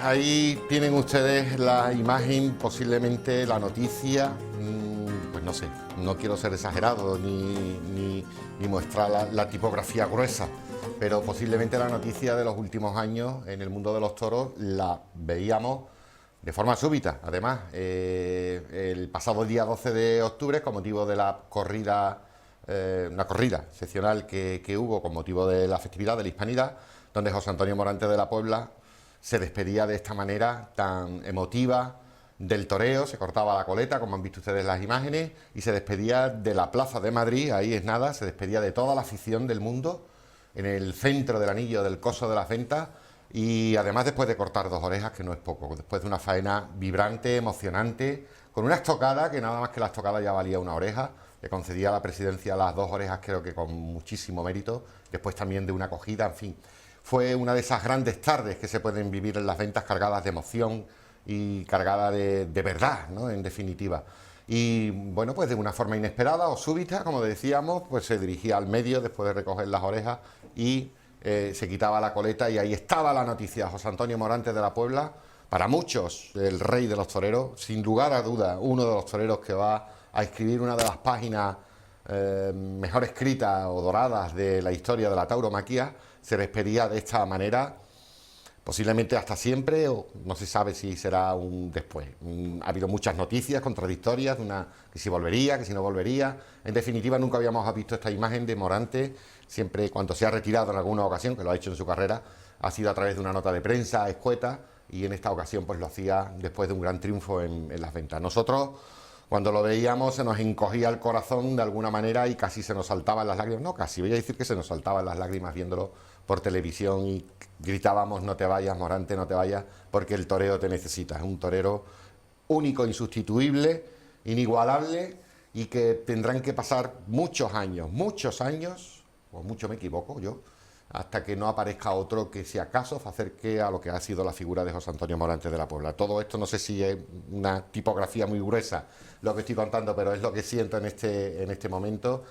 ahí tienen ustedes la imagen, posiblemente la noticia, pues no sé, no quiero ser exagerado ni mostrar la tipografía gruesa, pero posiblemente la noticia de los últimos años en el mundo de los toros la veíamos de forma súbita. Además, el pasado día 12 de octubre, con motivo de la corrida, una corrida excepcional que hubo con motivo de la festividad de la Hispanidad, donde José Antonio Morante de la Puebla se despedía de esta manera tan emotiva del toreo, se cortaba la coleta, como han visto ustedes las imágenes, y se despedía de la Plaza de Madrid, ahí es nada, se despedía de toda la afición del mundo, en el centro del anillo del Coso de las Ventas, y además después de cortar 2 orejas, que no es poco, después de una faena vibrante, emocionante, con una estocada, que nada más que la estocada ya valía 1 oreja, le concedía a la presidencia las 2 orejas, creo que con muchísimo mérito, después también de una acogida, en fin. Fue una de esas grandes tardes que se pueden vivir en las ventas, cargadas de emoción y cargadas de verdad, ¿no?, en definitiva. Y bueno, pues de una forma inesperada o súbita, como decíamos, pues se dirigía al medio después de recoger las orejas y se quitaba la coleta, y ahí estaba la noticia. José Antonio Morante de la Puebla, para muchos el rey de los toreros, sin lugar a duda uno de los toreros que va a escribir una de las páginas mejor escritas o doradas de la historia de la tauromaquia. Se despedía de esta manera, posiblemente hasta siempre, o no se sabe si será un después. Ha habido muchas noticias contradictorias, que si volvería, que si no volvería. En definitiva, nunca habíamos visto esta imagen de Morante. Siempre, cuando se ha retirado en alguna ocasión, que lo ha hecho en su carrera, ha sido a través de una nota de prensa escueta, y en esta ocasión pues lo hacía después de un gran triunfo en las ventas. Nosotros, cuando lo veíamos, se nos encogía el corazón de alguna manera y casi se nos saltaban las lágrimas. No, casi, voy a decir que se nos saltaban las lágrimas viéndolo por televisión, y gritábamos: no te vayas, Morante, no te vayas, porque el toreo te necesita. Es un torero único, insustituible, inigualable, y que tendrán que pasar muchos años, o mucho me equivoco yo, hasta que no aparezca otro que, si acaso, se acerque a lo que ha sido la figura de José Antonio Morante de la Puebla. Todo esto, no sé si es una tipografía muy gruesa lo que estoy contando, pero es lo que siento en este momento.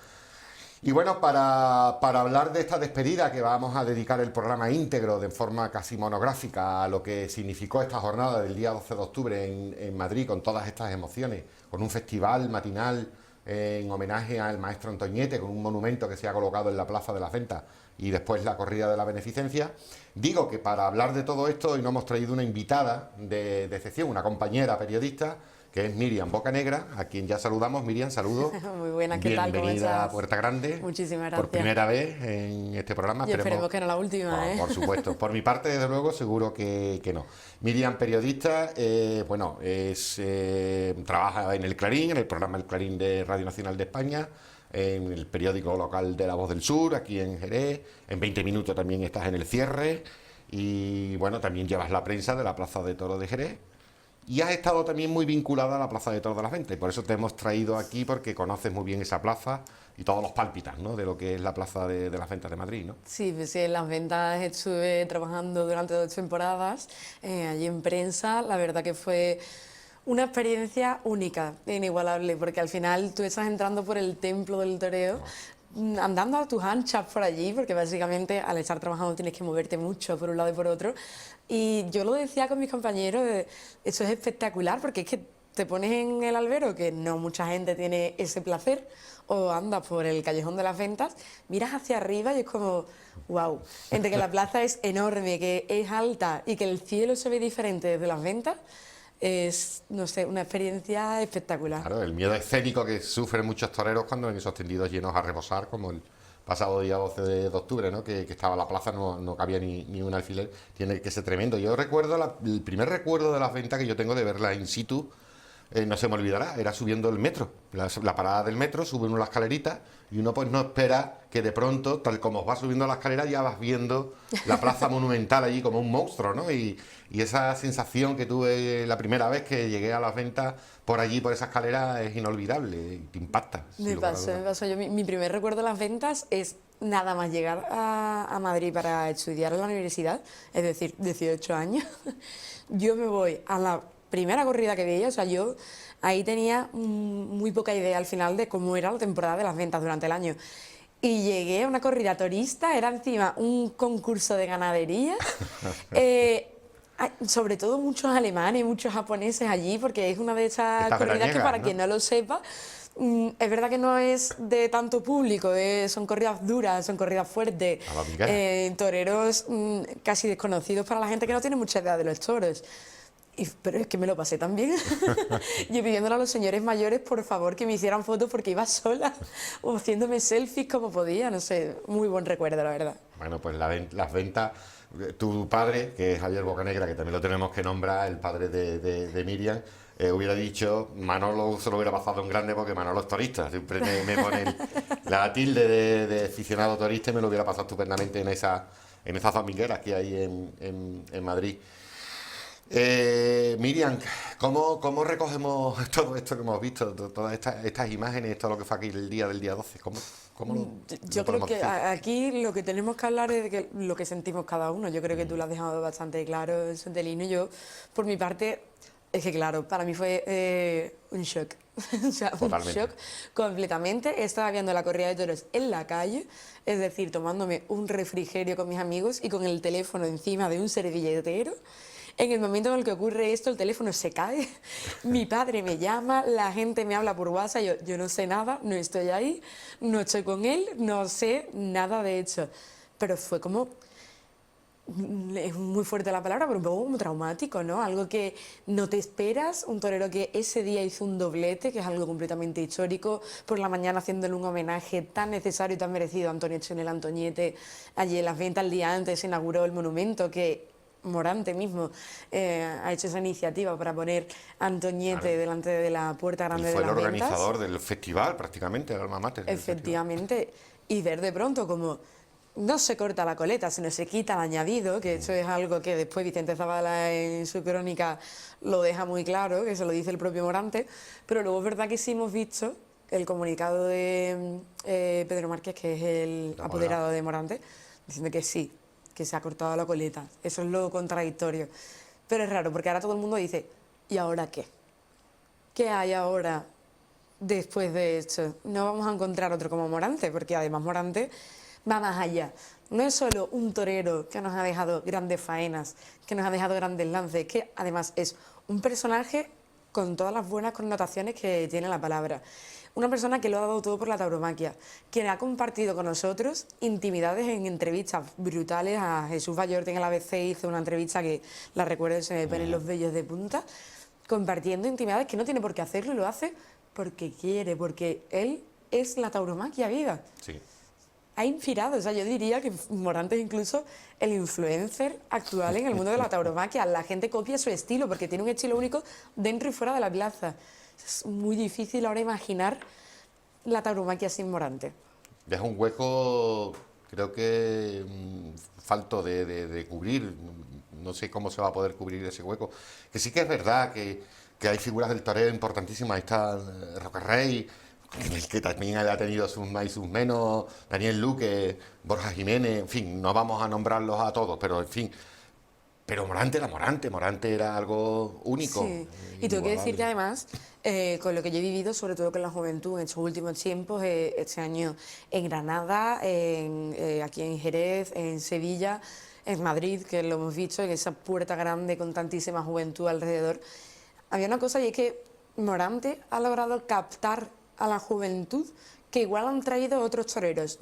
Y bueno, para hablar de esta despedida, que vamos a dedicar el programa íntegro, de forma casi monográfica, a lo que significó esta jornada del día 12 de octubre en Madrid, con todas estas emociones, con un festival matinal en homenaje al maestro Antoñete, con un monumento que se ha colocado en la Plaza de las Ventas, y después la corrida de la beneficencia. Digo que para hablar de todo esto hoy nos hemos traído una invitada de excepción, una compañera periodista, que es Miriam Bocanegra, a quien ya saludamos. Miriam, saludo. Muy buena, ¿qué tal? Bienvenida a Puerta Grande. Muchísimas gracias. Por primera vez en este programa. Y esperemos que no la última, Por supuesto. Por mi parte, desde luego, seguro que no. Miriam, periodista, trabaja en El Clarín, en el programa El Clarín de Radio Nacional de España, en el periódico local de La Voz del Sur, aquí en Jerez. En 20 minutos también estás en El Cierre, y bueno, también llevas la prensa de la Plaza de Toros de Jerez. Y has estado también muy vinculada a la Plaza de Toros de las Ventas, y por eso te hemos traído aquí, porque conoces muy bien esa plaza y todos los pálpitas, ¿no?, de lo que es la Plaza de las Ventas de Madrid, ¿no? Sí, pues sí, en las ventas estuve trabajando durante 2 temporadas, allí en prensa. La verdad que fue una experiencia única, inigualable, porque al final tú estás entrando por el templo del toreo, andando a tus anchas por allí, porque básicamente al estar trabajando tienes que moverte mucho por un lado y por otro. Y yo lo decía con mis compañeros, eso es espectacular, porque es que te pones en el albero, que no mucha gente tiene ese placer, o andas por el callejón de las ventas, miras hacia arriba y es como, wow, entre que la plaza es enorme, que es alta y que el cielo se ve diferente desde las ventas. Es, no sé, una experiencia espectacular. Claro, el miedo escénico que sufren muchos toreros cuando en esos tendidos llenos a reposar, como el pasado día 12 de octubre, ¿no?, que estaba la plaza, no cabía ni un alfiler. Tiene que ser tremendo. Yo recuerdo, el primer recuerdo de las ventas que yo tengo de verla in situ, no se me olvidará, era subiendo el metro, la parada del metro, sube uno la escalerita, y uno pues no espera que de pronto, tal como vas subiendo la escalera, ya vas viendo la plaza monumental allí como un monstruo, ¿no? Y esa sensación que tuve la primera vez que llegué a las ventas por allí, por esa escalera, es inolvidable y te impacta. Me pasó. Mi primer recuerdo de las ventas es nada más llegar a Madrid para estudiar en la universidad, es decir, 18 años. Yo me voy a la primera corrida que veía, o sea, yo ahí tenía muy poca idea al final de cómo era la temporada de las ventas durante el año. Y llegué a una corrida torista, era encima un concurso de ganadería. Sobre todo muchos alemanes, muchos japoneses allí, porque es una de esas Estas corridas que, veraniegas, para ¿no? quien no lo sepa, es verdad que no es de tanto público, son corridas duras, son corridas fuertes, A la hormiguera. toreros casi desconocidos para la gente que no tiene mucha idea de los toros. Pero es que me lo pasé también. Yo pidiéndole a los señores mayores, por favor, que me hicieran fotos porque iba sola o haciéndome selfies como podía, no sé, muy buen recuerdo, la verdad. Bueno, pues las ventas, tu padre, que es Javier Bocanegra, que también lo tenemos que nombrar, el padre de Miriam, hubiera dicho, Manolo se lo hubiera pasado en grande porque Manolo es torista, siempre me pone la tilde de aficionado torista y me lo hubiera pasado estupendamente en esas domingueras que hay en Madrid. Miriam, ¿cómo recogemos todo esto que hemos visto, todas estas imágenes, todo lo que fue aquí el día del día 12? ¿Cómo Yo lo creo podemos que decir? aquí lo que tenemos que hablar es de lo que sentimos cada uno. Yo creo que tú lo has dejado bastante claro, Santelino. Yo, por mi parte, es que claro, para mí fue un shock. O sea, un Totalmente. shock completamente. Estaba viendo la corrida de toros en la calle, es decir, tomándome un refrigerio con mis amigos y con el teléfono encima de un servilletero. En el momento en el que ocurre esto, el teléfono se cae, mi padre me llama, la gente me habla por WhatsApp, yo no sé nada, no estoy ahí, no estoy con él, no sé nada de hecho. Pero fue como, es muy fuerte la palabra, pero un poco como traumático, ¿no? Algo que no te esperas, un torero que ese día hizo un doblete, que es algo completamente histórico, por la mañana haciéndole un homenaje tan necesario y tan merecido a Antonio Echenique Antoñete. Allí en las ventas el día antes se inauguró el monumento que Morante mismo ha hecho esa iniciativa para poner a Antoñete Claro. delante de la puerta Él grande de fue el las ventas. organizador del festival, prácticamente, el alma mater del festival. Efectivamente, y ver de pronto como no se corta la coleta, sino se quita el añadido, que eso es algo que después Vicente Zavala en su crónica lo deja muy claro, que se lo dice el propio Morante, pero luego es verdad que sí hemos visto el comunicado de Pedro Márquez, que es el La apoderado de Morante, diciendo que sí, que se ha cortado la coleta. Eso es lo contradictorio. Pero es raro, porque ahora todo el mundo dice, ¿y ahora qué? ¿Qué hay ahora después de esto? No vamos a encontrar otro como Morante, porque además Morante va más allá. No es solo un torero que nos ha dejado grandes faenas, que nos ha dejado grandes lances, que además es un personaje con todas las buenas connotaciones que tiene la palabra. Una persona que lo ha dado todo por la tauromaquia, quien ha compartido con nosotros intimidades en entrevistas brutales. A Jesús Vallorte en el ABC hizo una entrevista que la recuerdo, se me ponen los vellos de punta, compartiendo intimidades que no tiene por qué hacerlo y lo hace porque quiere, porque él es la tauromaquia viva. Sí. Ha inspirado, o sea, yo diría que Morante es incluso el influencer actual en el mundo de la tauromaquia. La gente copia su estilo porque tiene un estilo único dentro y fuera de la plaza. Es muy difícil ahora imaginar la tauromaquia sin Morante. Deja un hueco, creo que falto de cubrir. No sé cómo se va a poder cubrir ese hueco. Que sí que es verdad que hay figuras del toreo importantísimas. Ahí está Roca Rey, que también ha tenido sus más y sus menos, Daniel Luque, Borja Jiménez, en fin, no vamos a nombrarlos a todos, pero en fin. Pero Morante era Morante, Morante era algo único. Sí, y tengo que decir que además, con lo que yo he vivido, sobre todo con la juventud en estos últimos tiempos, este año en Granada, aquí en Jerez, en Sevilla, en Madrid, que lo hemos visto, en esa puerta grande con tantísima juventud alrededor, había una cosa y es que Morante ha logrado captar a la juventud que igual han traído otros toreros.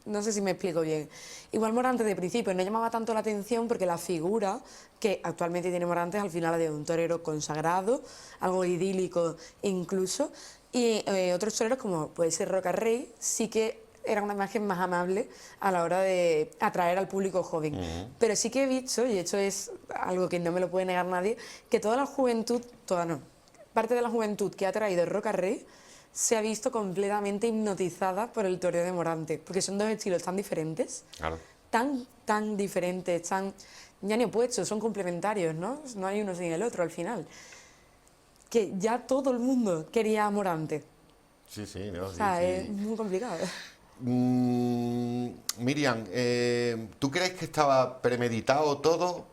No sé si me explico bien. Igual Morante de principio no llamaba tanto la atención porque la figura que actualmente tiene Morante es al final de un torero consagrado, algo idílico incluso, y otros toreros como puede ser Roca Rey sí que era una imagen más amable a la hora de atraer al público joven. Pero sí que he visto, y esto es algo que no me lo puede negar nadie, que toda la juventud, toda no, parte de la juventud que ha traído Roca Rey se ha visto completamente hipnotizada por el toreo de Morante, porque son dos estilos tan diferentes, Claro. tan diferentes, tan ya ni opuestos, son complementarios, ¿no? No hay uno sin el otro al final. Que ya todo el mundo quería a Morante. Sí, sí, no, O sí, sea, sí. es muy complicado. Miriam, ¿tú crees que estaba premeditado todo?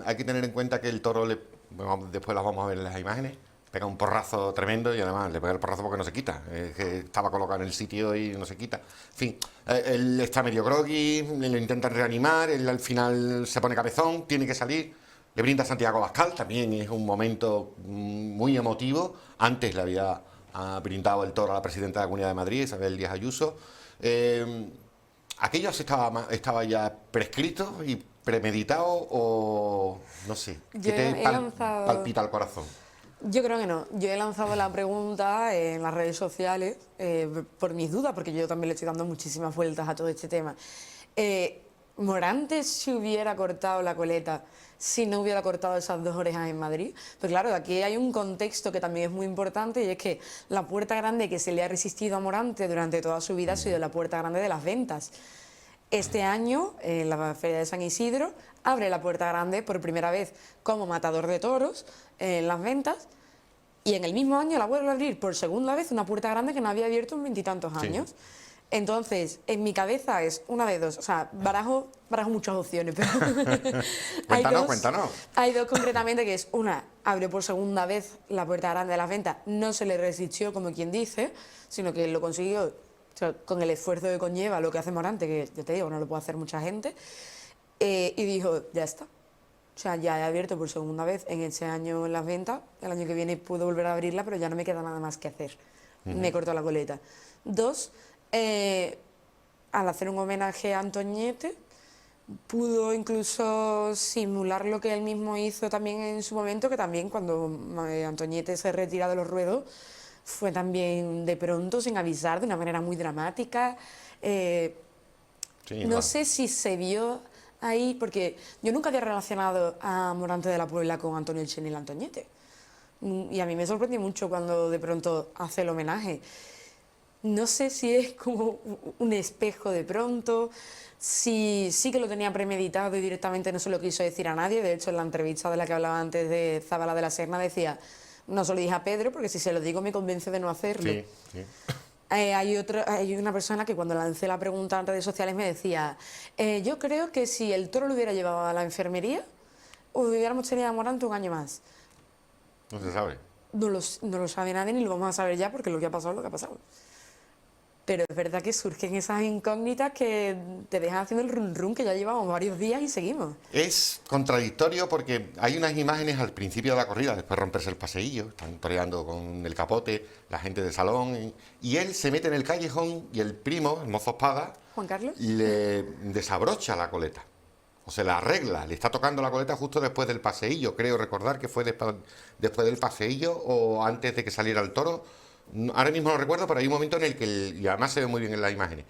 Hay que tener en cuenta que el toro, después las vamos a ver en las imágenes, pega un porrazo tremendo y además le pega el porrazo porque no se quita, que estaba colocado en el sitio y no se quita. En fin, él está medio groggy, lo intentan reanimar, él al final se pone cabezón, tiene que salir, que brinda Santiago Abascal, también es un momento muy emotivo. Antes le había brindado el toro a la presidenta de la Comunidad de Madrid, Isabel Díaz Ayuso. ¿Aquello estaba ya prescrito y premeditado o no sé? ¿Qué te palpita el corazón? Yo creo que no. Yo he lanzado la pregunta en las redes sociales por mis dudas, porque yo también le estoy dando muchísimas vueltas a todo este tema. ¿Morante se hubiera cortado la coleta si no hubiera cortado esas 2 orejas en Madrid? Pues claro, aquí hay un contexto que también es muy importante, y es que la puerta grande que se le ha resistido a Morante durante toda su vida ha sido la puerta grande de las ventas. Este año, en la Feria de San Isidro, abre la puerta grande por primera vez como matador de toros en las ventas, y en el mismo año la vuelve a abrir por segunda vez una puerta grande que no había abierto en 20 y tantos años. Sí. Entonces, en mi cabeza es una de dos, o sea, barajo muchas opciones, pero cuéntanos. Hay dos concretamente, que es una, abrió por segunda vez la puerta grande de las ventas, no se le resistió como quien dice, sino que lo consiguió, o sea, con el esfuerzo que conlleva lo que hace Morante, que yo te digo, no lo puede hacer mucha gente, y dijo, ya está. O sea, ya he abierto por segunda vez en ese año en las ventas, el año que viene puedo volver a abrirla, pero ya no me queda nada más que hacer. Me cortó la coleta. 2, al hacer un homenaje a Antoñete, pudo incluso simular lo que él mismo hizo también en su momento, que también cuando Antoñete se retira de los ruedos, fue también de pronto, sin avisar, de una manera muy dramática. No sé si se vio ahí, porque yo nunca había relacionado a Morante de la Puebla con Antonio Elchen y el Antoñete. Y a mí me sorprendió mucho cuando de pronto hace el homenaje. No sé si es como un espejo de pronto, si sí que lo tenía premeditado y directamente no se lo quiso decir a nadie. De hecho, en la entrevista de la que hablaba antes de Zabala de la Serna decía, no se lo dije a Pedro porque si se lo digo me convence de no hacerlo. Sí, sí. Hay una persona que cuando lancé la pregunta en redes sociales me decía, yo creo que si el toro lo hubiera llevado a la enfermería, hubiéramos tenido a Morante un año más. No se sabe. No lo sabe nadie ni lo vamos a saber ya, porque lo que ha pasado es lo que ha pasado. Pero es verdad que surgen esas incógnitas que te dejan haciendo el run run, que ya llevamos varios días y seguimos. Es contradictorio porque hay unas imágenes al principio de la corrida, después de romperse el paseillo, están toreando con el capote, la gente del salón, y él se mete en el callejón y el primo, el mozo espada, Juan Carlos, le desabrocha la coleta, o se la arregla, le está tocando la coleta justo después del paseillo, creo recordar que fue después del paseillo o antes de que saliera el toro. Ahora mismo no recuerdo, pero hay un momento en el que, y además se ve muy bien en las imágenes,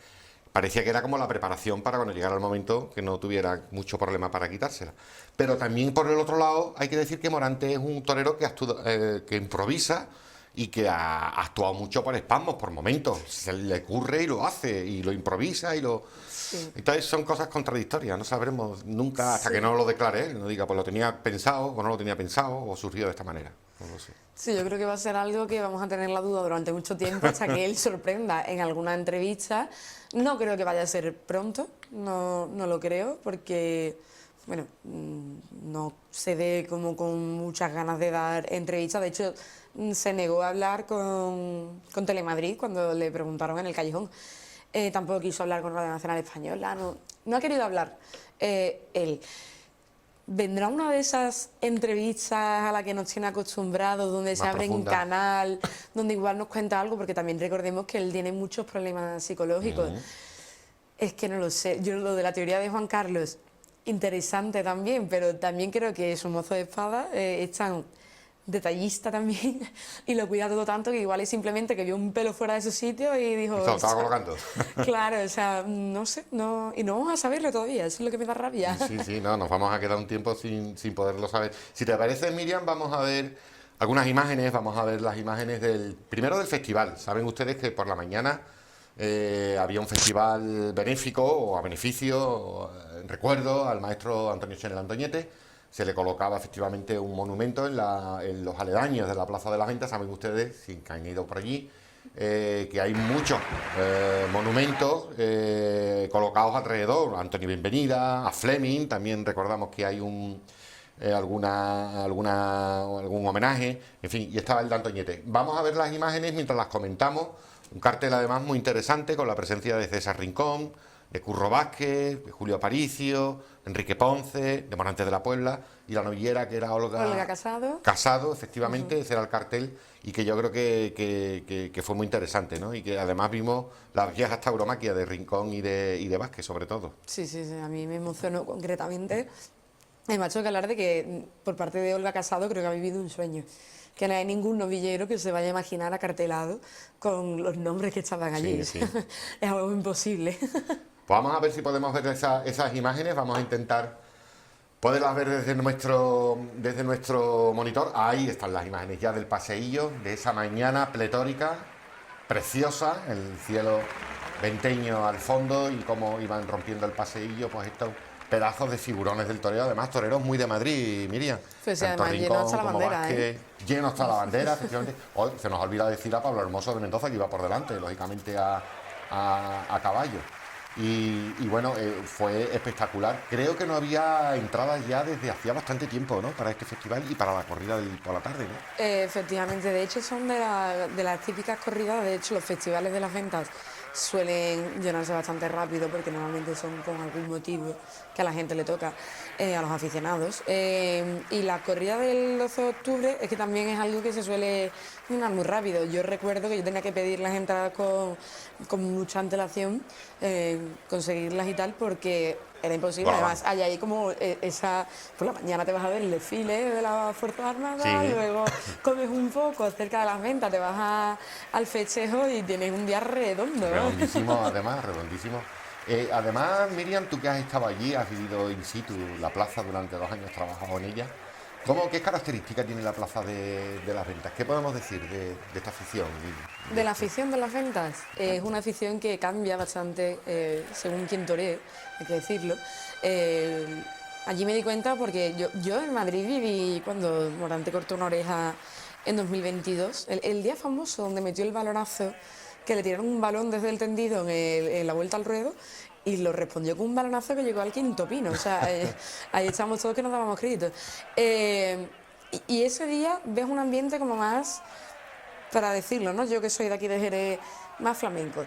parecía que era como la preparación para cuando llegara el momento que no tuviera mucho problema para quitársela. Pero también por el otro lado hay que decir que Morante es un torero que improvisa y que ha actuado mucho por espasmos, por momentos. Se le ocurre y lo hace, y lo improvisa y lo... Sí. Entonces son cosas contradictorias, no sabremos nunca hasta que no lo declare él, no diga pues lo tenía pensado o no lo tenía pensado o surgió de esta manera. No lo sé. Sí, yo creo que va a ser algo que vamos a tener la duda durante mucho tiempo hasta que él sorprenda en alguna entrevista. No creo que vaya a ser pronto, no lo creo, porque bueno, no se ve como con muchas ganas de dar entrevistas. De hecho, se negó a hablar con Telemadrid cuando le preguntaron en el callejón. Tampoco quiso hablar con Radio Nacional Española, no ha querido hablar él. ¿Vendrá una de esas entrevistas a la que nos tiene acostumbrados, donde se abre un canal, donde igual nos cuenta algo? Porque también recordemos que él tiene muchos problemas psicológicos. Es que no lo sé. Yo lo de la teoría de Juan Carlos, interesante también, pero también creo que su mozo de espada es tan detallista también y lo cuida todo tanto que igual es simplemente que vio un pelo fuera de su sitio y dijo... Lo estaba colocando. Claro, o sea, no sé, y no vamos a saberlo todavía, eso es lo que me da rabia. Sí, no, nos vamos a quedar un tiempo sin poderlo saber. Si te parece, Miriam, vamos a ver algunas imágenes, vamos a ver las imágenes primero del festival. Saben ustedes que por la mañana había un festival benéfico o a beneficio, en recuerdo al maestro Antonio Elchen Antoñete. Se le colocaba efectivamente un monumento en los aledaños de la Plaza de las Ventas. Saben ustedes, si han ido por allí, que hay muchos monumentos colocados alrededor. A Antonio Bienvenida, a Fleming, también recordamos que hay algún homenaje, en fin, y estaba el de Antoñete. Vamos a ver las imágenes mientras las comentamos. Un cartel además muy interesante con la presencia de César Rincón, de Curro Vázquez, de Julio Aparicio, Enrique Ponce, de Morante de la Puebla, y la novillera que era Olga Casado. Casado, efectivamente, ese era el cartel, y que yo creo que fue muy interesante, ¿no? Y que además vimos las viejas tauromaquias de Rincón y de Vázquez, sobre todo. Sí, sí, sí, a mí me emocionó concretamente. Me ha hecho que hablar de que por parte de Olga Casado creo que ha vivido un sueño. Que no hay ningún novillero que se vaya a imaginar acartelado con los nombres que estaban allí. Sí, sí. Es algo imposible. Pues vamos a ver si podemos ver esas imágenes, vamos a intentar poderlas ver desde nuestro monitor. Ahí están las imágenes ya del paseillo, de esa mañana pletórica, preciosa, el cielo venteño al fondo y cómo iban rompiendo el paseillo, pues estos pedazos de figurones del toreo, además toreros muy de Madrid, Miriam. Pues sí, Tanto además Rincón lleno hasta la como bandera, Vázquez, lleno hasta la bandera, efectivamente. Hoy se nos olvida decir a Pablo Hermoso de Mendoza, que iba por delante, lógicamente a caballo. Y bueno, fue espectacular. Creo que no había entradas ya desde hacía bastante tiempo, ¿no? Para este festival y para la corrida por la tarde, ¿no? Efectivamente, de hecho son de las típicas corridas. De hecho, los festivales de las ventas suelen llenarse bastante rápido porque normalmente son con algún motivo que a la gente le toca, a los aficionados. Y la corrida del 12 de octubre es que también es algo que se suele llenar muy rápido. Yo recuerdo que yo tenía que pedir las entradas con mucha antelación, conseguirlas y tal, porque era imposible. Bueno, además, hay ahí como por la mañana te vas a ver el desfile de las Fuerzas Armadas, sí. luego comes un poco acerca de las ventas, te vas al festejo y tienes un día redondo, ¿no? Redondísimo, además, redondísimo. Además, Miriam, tú que has estado allí, has vivido in situ la plaza durante 2 años, trabajado en ella. ¿Qué características tiene la plaza de las ventas? ¿Qué podemos decir de esta afición? De la afición de las ventas, es una afición que cambia bastante según quien toree, hay que decirlo. Allí me di cuenta porque yo en Madrid viví cuando Morante cortó una oreja en 2022, el día famoso donde metió el balonazo, que le tiraron un balón desde el tendido en la vuelta al ruedo y lo respondió con un balonazo que llegó al quinto pino. O sea, ahí estábamos todos que nos dábamos crédito. Y ese día ves un ambiente como más, para decirlo, ¿no? Yo que soy de aquí de Jerez, más flamenco.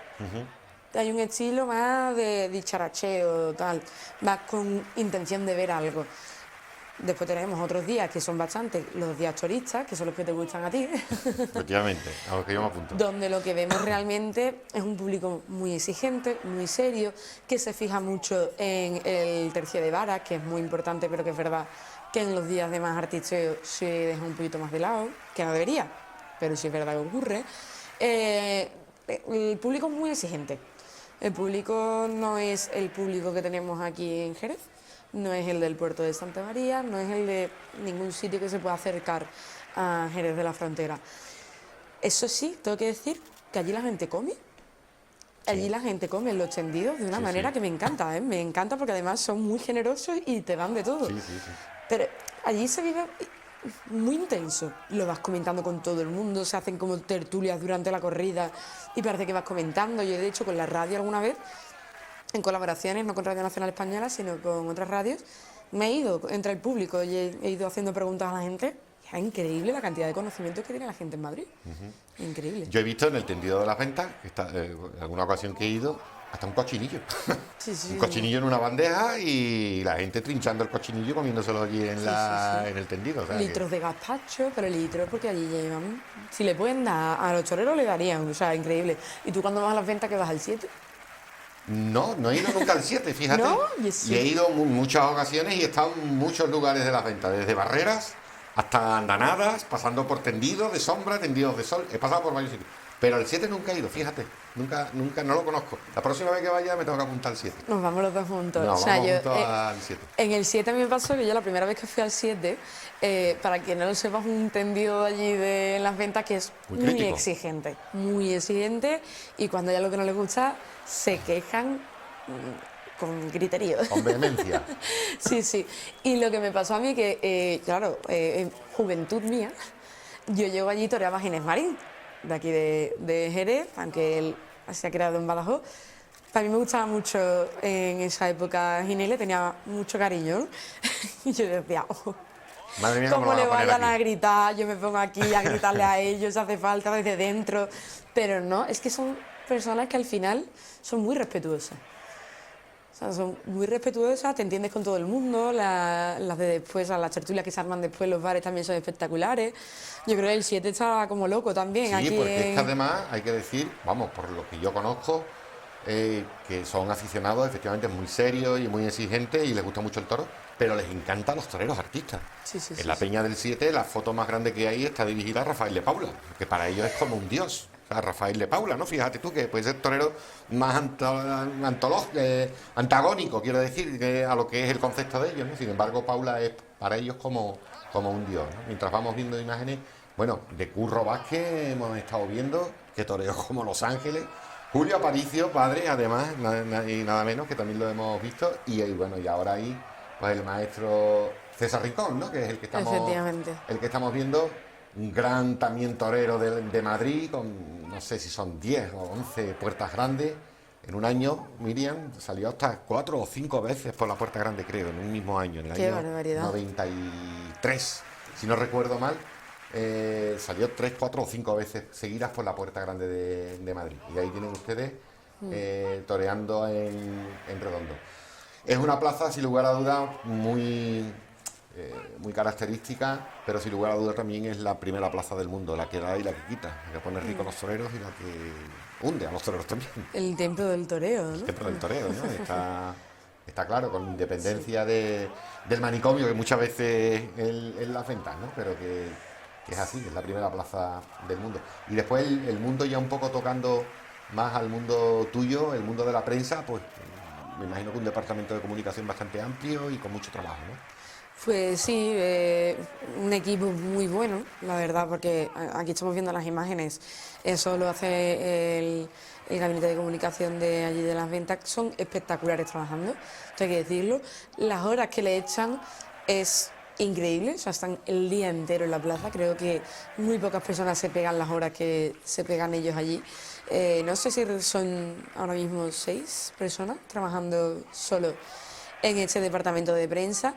Hay un estilo más de dicharacheo, tal, más con intención de ver algo. Después tenemos otros días que son bastante los días choristas, que son los que te gustan a ti. Efectivamente, a lo que yo me apunto. Donde lo que vemos realmente es un público muy exigente, muy serio, que se fija mucho en el tercio de varas, que es muy importante, pero que es verdad que en los días de más artisteo se deja un poquito más de lado, que no debería, pero sí es verdad que ocurre. El público es muy exigente. El público no es el público que tenemos aquí en Jerez, no es el del puerto de Santa María, no es el de ningún sitio que se pueda acercar a Jerez de la Frontera. Eso sí, tengo que decir que allí la gente come. Allí la gente come en los tendidos de una manera que me encanta, ¿eh? Me encanta porque además son muy generosos y te dan de todo. Sí, sí, sí. Pero allí se vive muy intenso. Lo vas comentando con todo el mundo, se hacen como tertulias durante la corrida y parece que vas comentando. Yo, de hecho, con la radio alguna vez, en colaboraciones, no con Radio Nacional Española, sino con otras radios, me he ido entre el público y he ido haciendo preguntas a la gente. Es increíble la cantidad de conocimientos que tiene la gente en Madrid. Increíble. Yo he visto en el tendido de las ventas, en alguna ocasión que he ido, hasta un cochinillo. Sí, sí, Un cochinillo en una bandeja y la gente trinchando el cochinillo comiéndoselo allí en el tendido. O sea, litros de gazpacho, pero litros porque allí llevan... Si le pueden dar a los toreros le darían, o sea, increíble. ¿Y tú cuando vas a las ventas que vas al 7? No he ido nunca al 7, fíjate. ¿No? Y he ido en muchas ocasiones y he estado en muchos lugares de las ventas, desde barreras hasta andanadas, pasando por tendidos de sombra, tendidos de sol. He pasado por varios sitios. Pero al 7 nunca he ido, fíjate. Nunca, no lo conozco. La próxima vez que vaya me tengo que apuntar al 7. Nos vamos los dos juntos. No, o sea, vamos yo, juntos al 7. En el 7 a mí me pasó que yo la primera vez que fui al 7, para quien no lo sepa, es un tendido allí de las ventas que es muy exigente, y cuando hay algo que no les gusta, se quejan con griterío. Con vehemencia. Sí, sí. Y lo que me pasó a mí que, claro, en juventud mía, yo llego allí y toreaba a Ginés Marín, de aquí de Jerez, aunque él se ha creado en Badajoz. Para mí me gustaba mucho en esa época Ginés, le tenía mucho cariño, ¿no? Y yo decía, Madre mía, ¿cómo le vayan a aquí? gritar? Yo me pongo aquí a gritarle a ellos, hace falta desde dentro. Pero no, es que son personas que al final son muy respetuosas. sea, son muy respetuosas, te entiendes con todo el mundo, las de después, las tertulias que se arman después, los bares también son espectaculares. Yo creo que el 7 está como loco también. Sí, Aquí porque es que además hay que decir, vamos, por lo que yo conozco, que son aficionados efectivamente muy serios y muy exigentes y les gusta mucho el toro, pero les encantan los toreros artistas. Sí, sí, En sí, la sí. Peña del 7, la foto más grande que hay está dirigida a Rafael de Paula, que para ellos es como un dios. O sea, Rafael de Paula, ¿no? Fíjate tú que puede ser torero más antagónico, quiero decir, a lo que es el concepto de ellos, ¿no? Sin embargo, Paula es para ellos como un dios, ¿no? Mientras vamos viendo imágenes, bueno, de Curro Vázquez hemos estado viendo que toreros como Los Ángeles, Julio Aparicio, padre, además, y nada menos, que también lo hemos visto, bueno, y ahora ahí, pues el maestro César Rincón, ¿no? Que es Efectivamente. el que estamos viendo, un gran también torero de Madrid, con no sé si son 10 o 11 puertas grandes. En un año, Miriam salió hasta 4 o 5 veces por la puerta grande, creo, en un mismo año, en el Qué año barbaridad. 93, si no recuerdo mal. Salió 3, 4 o 5 veces seguidas por la puerta grande de Madrid. Y ahí tienen ustedes toreando en Redondo. Es una plaza, sin lugar a dudas, muy característica, pero sin lugar a dudas también es la primera plaza del mundo, la que da y la que quita, la que pone rico a los toreros y la que hunde a los toreros también. El templo del toreo, ¿no? El templo del toreo, ¿no? Está claro, con independencia del manicomio, que muchas veces es la venta, ¿no? Pero que es así, es la primera plaza del mundo. Y después el mundo ya un poco tocando más al mundo tuyo, el mundo de la prensa, pues me imagino que un departamento de comunicación bastante amplio y con mucho trabajo, ¿no? Pues sí, un equipo muy bueno, la verdad, porque aquí estamos viendo las imágenes, eso lo hace el gabinete de comunicación de allí de las ventas, son espectaculares trabajando, esto hay que decirlo. Las horas que le echan es increíble, o sea, están el día entero en la plaza, creo que muy pocas personas se pegan las horas que se pegan ellos allí. No sé si son ahora mismo 6 personas trabajando solo en este departamento de prensa.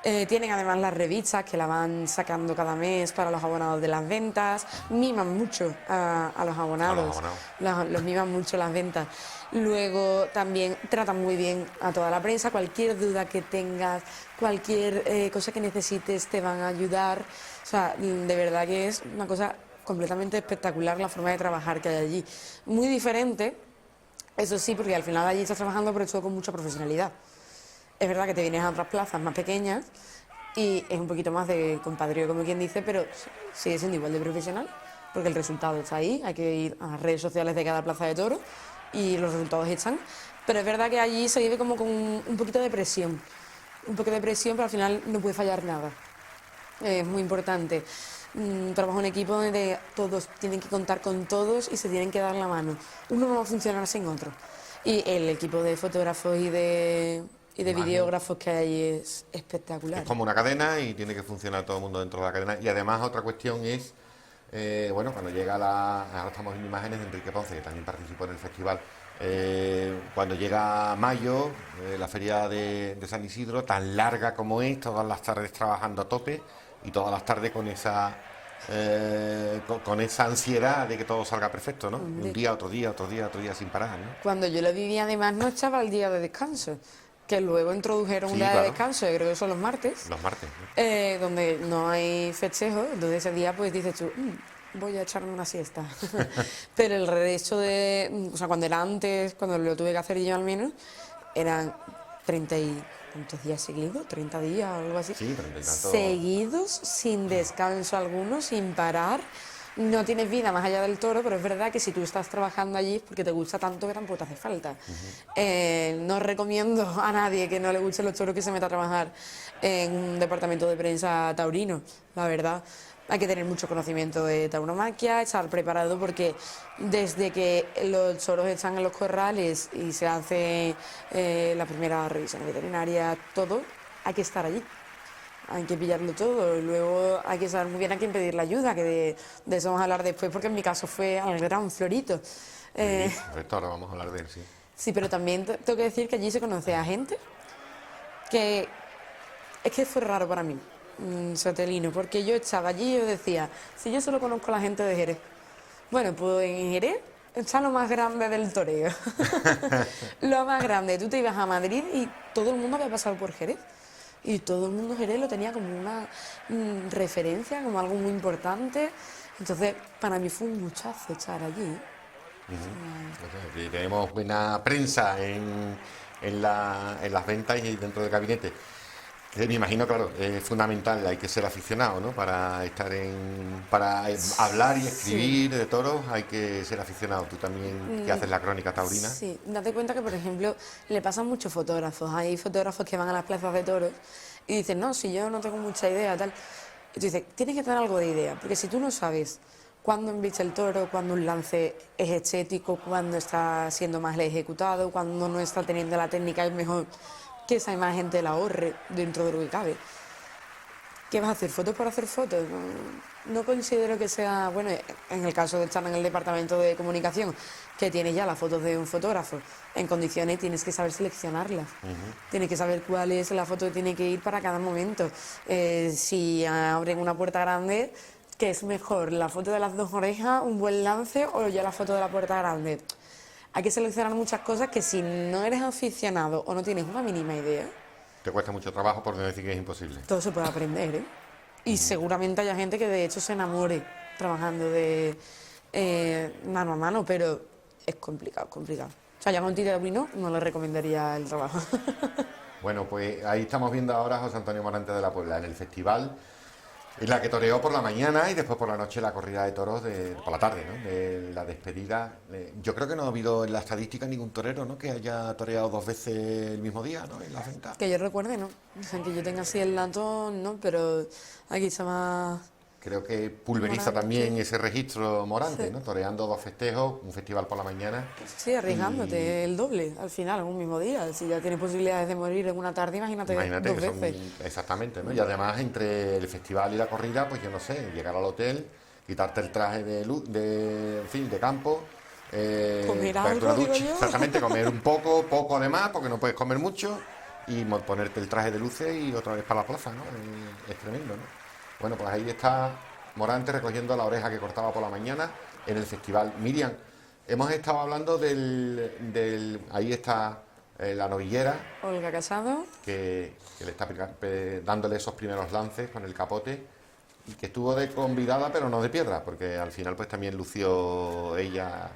Tienen además las revistas que la van sacando cada mes para los abonados de las ventas, miman mucho a los abonados, los miman mucho las ventas. Luego también tratan muy bien a toda la prensa, cualquier duda que tengas, cualquier cosa que necesites te van a ayudar. O sea, de verdad que es una cosa completamente espectacular la forma de trabajar que hay allí. Muy diferente, eso sí, porque al final allí estás trabajando pero todo con mucha profesionalidad. Es verdad que te vienes a otras plazas más pequeñas y es un poquito más de compadreo, como quien dice, pero sigue siendo igual de profesional, porque el resultado está ahí, hay que ir a las redes sociales de cada plaza de toros y los resultados están. Pero es verdad que allí se vive como con un poquito de presión, pero al final no puede fallar nada. Es muy importante. Trabajo en equipo donde todos tienen que contar con todos y se tienen que dar la mano. Uno no va a funcionar sin otro. Y el equipo de fotógrafos y de videógrafos que hay es espectacular. Es como una cadena y tiene que funcionar todo el mundo dentro de la cadena. Y además otra cuestión es, bueno, cuando llega ahora estamos en imágenes de Enrique Ponce, que también participó en el festival, cuando llega mayo, la feria de San Isidro, tan larga como es, todas las tardes trabajando a tope y todas las tardes con esa ansiedad de que todo salga perfecto, ¿no? Un día, otro día, otro día, otro día sin parar, ¿no? Cuando yo lo viví además no estaba el día de descanso, que luego introdujeron Sí, un día claro. de descanso, yo creo que son los martes. Los martes, ¿no? Donde no hay festejo, entonces ese día pues dices tú, voy a echarme una siesta. Pero el resto o sea, cuando era antes, cuando lo tuve que hacer yo al menos, eran 30 y tantos días seguidos, 30 días o algo así. Sí, 30 y tantos. Seguidos, sin descanso alguno, sin parar. No tienes vida más allá del toro, pero es verdad que si tú estás trabajando allí es porque te gusta tanto que tampoco te hace falta. No recomiendo a nadie que no le gusten los toros que se meta a trabajar en un departamento de prensa taurino, la verdad. Hay que tener mucho conocimiento de tauromaquia, estar preparado porque desde que los toros están en los corrales y se hace la primera revisión veterinaria, todo, hay que estar allí. Hay que pillarlo todo, y luego hay que saber muy bien a quién pedir la ayuda, que de eso vamos a hablar después, porque en mi caso fue al gran Florito. Esto ahora vamos a hablar de él, sí. Sí, pero también tengo que decir que allí se conoce a gente que es que fue raro para mí, Sotelino, porque yo estaba allí y yo decía, si yo solo conozco a la gente de Jerez, bueno, pues en Jerez está lo más grande del toreo. Lo más grande. Tú te ibas a Madrid y todo el mundo había pasado por Jerez. Y todo el mundo Jerez lo tenía como una referencia, como algo muy importante. Entonces, para mí fue un muchazo estar allí. Y tenemos buena prensa en las ventas y dentro del gabinete. Me imagino, claro, es fundamental, hay que ser aficionado, ¿no? Para hablar y escribir de toros hay que ser aficionado. Tú también, que haces la crónica taurina. Sí, date cuenta que, por ejemplo, le pasan muchos fotógrafos. Hay fotógrafos que van a las plazas de toros y dicen, no, si yo no tengo mucha idea, tal. Y tú dices, tienes que tener algo de idea, porque si tú no sabes cuándo embiste el toro, cuándo un lance es estético, cuándo está siendo mal ejecutado, cuándo no está teniendo la técnica, es mejor que esa imagen te la ahorre dentro de lo que cabe. ¿Qué vas a hacer? ¿Fotos por hacer fotos? No considero que sea, bueno, en el caso de estar en el departamento de comunicación, que tienes ya las fotos de un fotógrafo en condiciones, tienes que saber seleccionarlas. Tienes que saber cuál es la foto que tiene que ir para cada momento. Si abren una puerta grande, ¿qué es mejor? ¿La foto de las dos orejas, un buen lance o ya la foto de la puerta grande? Hay que seleccionar muchas cosas que si no eres aficionado o no tienes una mínima idea... Te cuesta mucho trabajo por no decir que es imposible. Todo se puede aprender, ¿eh? Y seguramente haya gente que de hecho se enamore trabajando de mano a mano, pero es complicado, complicado. O sea, ya con Tito Pino no le recomendaría el trabajo. Bueno, pues ahí estamos viendo ahora a José Antonio Morante de la Puebla en el festival, en la que toreó por la mañana y después por la noche la corrida de toros por la tarde, ¿no? De la despedida. Yo creo que no ha habido en la estadística ningún torero, ¿no? Que haya toreado 2 veces el mismo día, ¿no? En la venta. Que yo recuerde, no. O sea, que yo tenga así el dato, no, pero aquí está más... Creo que pulveriza Morante. también ese registro Morante, Sí. ¿no? Toreando 2 festejos, un festival por la mañana. Sí, arriesgándote el doble al final, en un mismo día. Si ya tienes posibilidades de morir en una tarde, imagínate Imagínate 2 que son, veces. exactamente, ¿no? Y además entre el festival y la corrida, pues yo no sé, llegar al hotel, quitarte el traje de luz, en fin, de campo, Comer darte algo, una digo ducha, yo. exactamente, comer un poco además, porque no puedes comer mucho, y ponerte el traje de luces y otra vez para la plaza, ¿no? Es tremendo, ¿no? Bueno, pues ahí está Morante recogiendo la oreja que cortaba por la mañana en el festival. Miriam, hemos estado hablando ahí está la novillera, Olga Casado. que le está dándole esos primeros lances con el capote y que estuvo de convidada pero no de piedra, porque al final pues también lució ella,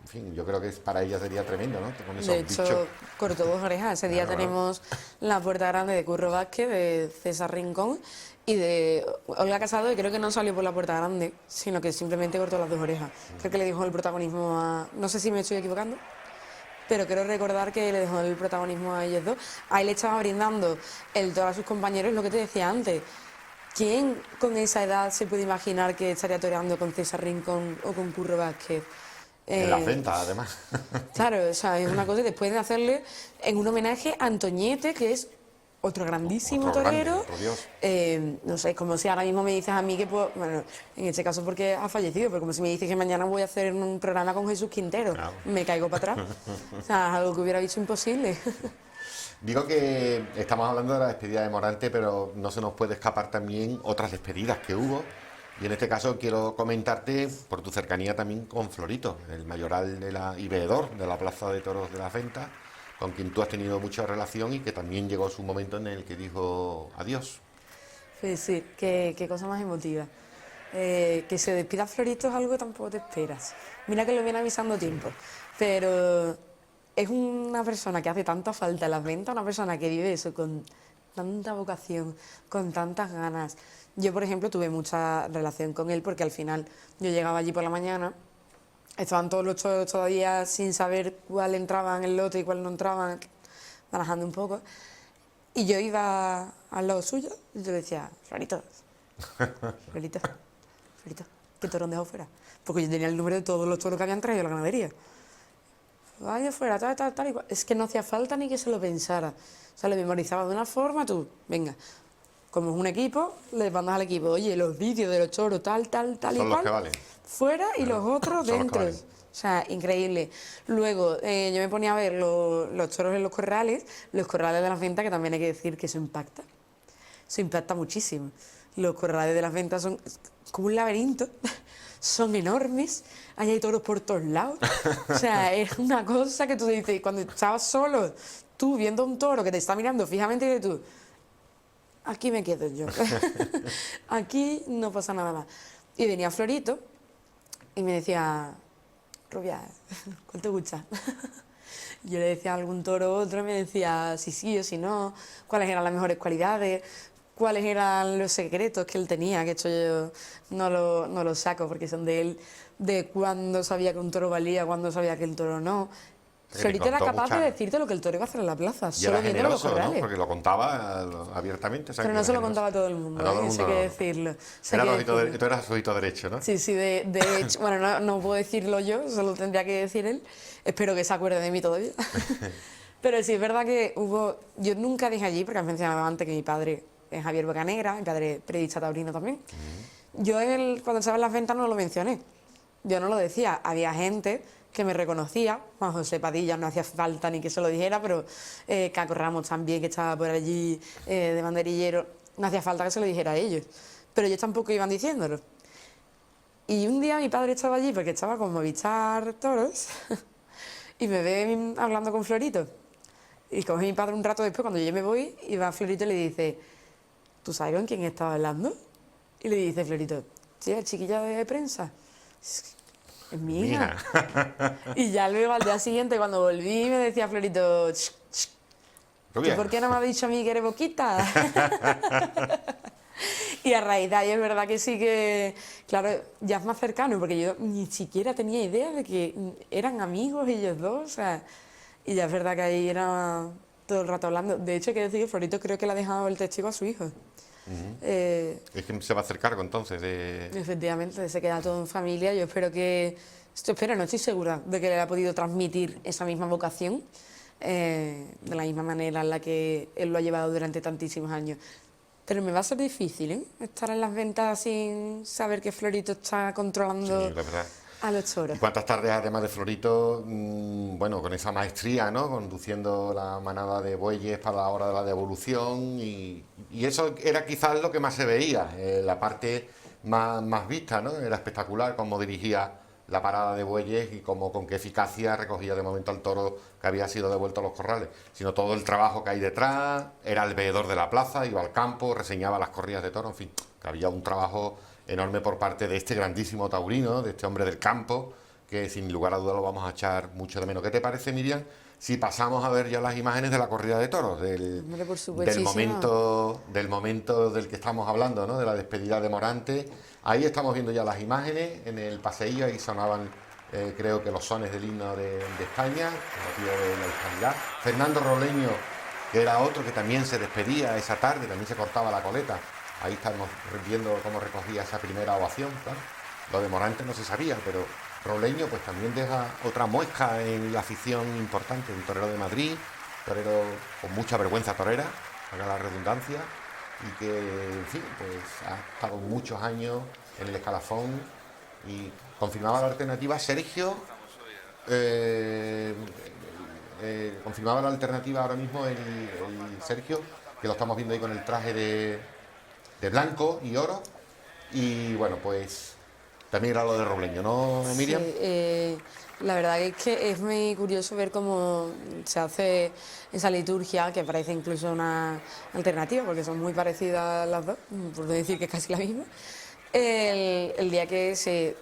en fin, yo creo que para ella sería tremendo, ¿no? Con esos De hecho, bichos. cortó 2 orejas. Ese día Claro, tenemos la puerta grande de Curro Vázquez, de César Rincón y de Olga Casado, y creo que no salió por la puerta grande, sino que simplemente cortó las 2 orejas. Creo que le dejó el protagonismo a... No sé si me estoy equivocando, pero quiero recordar que le dejó el protagonismo a ellos dos. Ahí le estaba brindando el toro a sus compañeros, lo que te decía antes. ¿Quién con esa edad se puede imaginar que estaría toreando con César Rincón o con Curro Vázquez? En las ventas, además. Claro, o sea, es una cosa, y después de hacerle en un homenaje a Antoñete, que es otro grandísimo Otro grande, torero. por Dios. No sé, como si ahora mismo me dices a mí que puedo, bueno, en este caso porque ha fallecido, pero como si me dices que mañana voy a hacer un programa con Jesús Quintero, Claro. me caigo para atrás. O sea, algo que hubiera visto imposible. Digo que estamos hablando de la despedida de Morante, pero no se nos puede escapar también otras despedidas que hubo. Y en este caso quiero comentarte, por tu cercanía también con Florito, el mayoral y veedor de la Plaza de Toros de las Ventas, con quien tú has tenido mucha relación y que también llegó su momento en el que dijo adiós. Pues sí, qué cosa más emotiva. Que se despida Florito es algo que tampoco te esperas. Mira que lo viene avisando tiempo, pero es una persona que hace tanta falta en las ventas, una persona que vive eso con tanta vocación, con tantas ganas. Yo, por ejemplo, tuve mucha relación con él porque al final yo llegaba allí por la mañana, estaban todos los toros todavía sin saber cuál entraba en el lote y cuál no entraba, barajando un poco, y yo iba al lado suyo y yo le decía, Florito, Florito, Florito, ¿qué toro han dejado fuera? Porque yo tenía el número de todos los toros que habían traído a la ganadería. Vaya fuera, tal y cual. Es que no hacía falta ni que se lo pensara. O sea, lo memorizaba de una forma, tú, venga, como es un equipo, le mandas al equipo, oye, los vídeos de los toros, tal y Son cual, los que valen. fuera y los otros son los que dentro. valen. O sea, increíble. Luego, yo me ponía a ver los toros en los corrales de las ventas, que también hay que decir que eso impacta. Eso impacta muchísimo. Los corrales de las ventas son como un laberinto. son enormes, ahí hay toros por todos lados. O sea, es una cosa que tú dices, cuando estabas solo, tú viendo un toro que te está mirando fijamente y tú, aquí me quedo yo, aquí no pasa nada más. Y venía Florito y me decía, Rubia, ¿cuál te gusta? Yo le decía a algún toro otro, me decía si sí o si no, cuáles eran las mejores cualidades, cuáles eran los secretos que él tenía, que esto yo no lo saco porque son de él, de cuándo sabía que un toro valía, cuándo sabía que el toro no. Florito era capaz de decirte lo que el toro iba a hacer en la plaza, solo viendo los corrales. ¿No? Porque lo contaba abiertamente. Pero no se lo contaba a todo el mundo, eso hay que decirlo. Tú eras su ojito derecho, ¿no? Sí, de hecho, bueno, no puedo decirlo yo, solo tendría que decir él. Espero que se acuerde de mí todavía. Pero sí, es verdad que yo nunca dije allí, porque has mencionado antes que mi padre es Javier Bocanegra, mi padre periodista taurino también. Yo cuando estaba en las ventas no lo mencioné, yo no lo decía, había gente que me reconocía, Juan José Padilla no hacía falta ni que se lo dijera, pero Caco Ramos también, que estaba por allí de banderillero, no hacía falta que se lo dijera a ellos, pero ellos tampoco iban diciéndolo. Y un día mi padre estaba allí, porque estaba con Movistar Toros, y me ve hablando con Florito, y coge mi padre un rato después, cuando yo me voy, y va a Florito y le dice, ¿tú sabes con quién estaba hablando? Y le dice Florito, sí, la chiquilla de prensa. Es mi hija. Y ya luego al día siguiente, cuando volví, me decía Florito, ¿por qué no me has dicho a mí que eres Boquita? Y a raíz de ahí es verdad que sí que, claro, ya es más cercano, porque yo ni siquiera tenía idea de que eran amigos ellos dos, o sea, y ya es verdad que ahí era todo el rato hablando. De hecho, hay que decir que Florito creo que le ha dejado el testigo a su hijo. Es que se va a hacer cargo entonces Efectivamente, se queda todo en familia. Yo espero no estoy segura de que le haya podido transmitir esa misma vocación de la misma manera en la que él lo ha llevado durante tantísimos años. Pero me va a ser difícil, estar en las ventas sin saber que Florito está controlando a los toros. ¿Y cuántas tardes, además de Florito, bueno, con esa maestría, ¿no? Conduciendo la manada de bueyes para la hora de la devolución, y eso era quizás lo que más se veía, la parte más vista, ¿no? Era espectacular cómo dirigía la parada de bueyes y cómo, con qué eficacia recogía de momento al toro que había sido devuelto a los corrales, sino todo el trabajo que hay detrás. Era el veedor de la plaza, iba al campo, reseñaba las corridas de toro, en fin, que había un trabajo enorme por parte de este grandísimo taurino, de este hombre del campo, que sin lugar a dudas lo vamos a echar mucho de menos. ¿Qué te parece, Miriam, si pasamos a ver ya las imágenes de la corrida de toros, del momento del que estamos hablando, ¿no? De la despedida de Morante? Ahí estamos viendo ya las imágenes en el paseillo, ahí sonaban creo que los sones del himno de España, el motivo de la hispanidad. Fernando Roleño, que era otro que también se despedía esa tarde, también se cortaba la coleta. Ahí estamos viendo cómo recogía esa primera ovación, claro. Lo de Morante no se sabía, pero Roleño pues también deja otra muesca en la afición importante, un torero de Madrid, torero con mucha vergüenza torera, haga la redundancia, y que, en fin, pues ha estado muchos años en el escalafón y confirmaba la alternativa Sergio, confirmaba la alternativa ahora mismo el Sergio, que lo estamos viendo ahí con el traje de blanco y oro, y bueno, pues también era lo de Robleño, ¿no, Miriam? Sí, la verdad es que es muy curioso ver cómo se hace esa liturgia, que parece incluso una alternativa, porque son muy parecidas las dos, por no decir que es casi la misma. El día que se